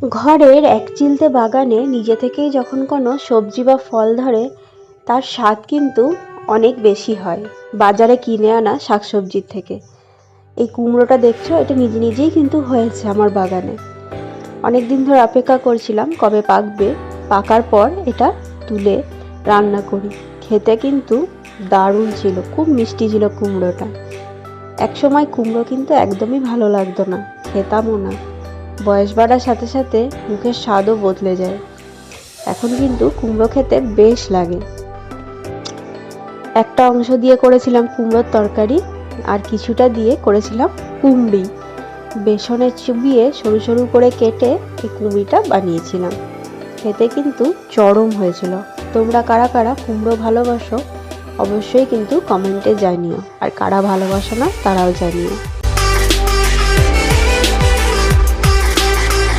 ঘরের একচিলতে বাগানে নিজে থেকেই যখন কোনো সবজি বা ফল ধরে তার স্বাদ কিন্তু অনেক বেশি হয় বাজারে কিনে আনা শাকসবজির থেকে। এই কুমড়োটা দেখছো, এটা নিজে নিজেই কিন্তু হয়েছে আমার বাগানে। অনেক দিন ধরে অপেক্ষা করছিলাম কবে পাকবে, পাকার পর এটা তুলে রান্না করি। খেতে কিন্তু দারুণ ছিল, খুব মিষ্টি ছিল কুমড়োটা। একসময় কুমড়ো কিন্তু একদমই ভালো লাগতো না, খেতামও না। বয়স বাড়ার সাথে সাথে মুখের স্বাদও বদলে যায়। এখন কিন্তু কুমড়ো খেতে বেশ লাগে। একটা অংশ দিয়ে করেছিলাম কুমড়োর তরকারি, আর কিছুটা দিয়ে করেছিলাম কুমড়ি। বেসনে চুবিয়ে সরু সরু করে কেটে এই কুমড়িটা বানিয়েছিলাম। খেতে কিন্তু চরম হয়েছিল। তোমরা কারা কারা কুমড়ো ভালোবাসো অবশ্যই কিন্তু কমেন্টে জানিও, আর কারা ভালোবাসো না তারাও জানিও।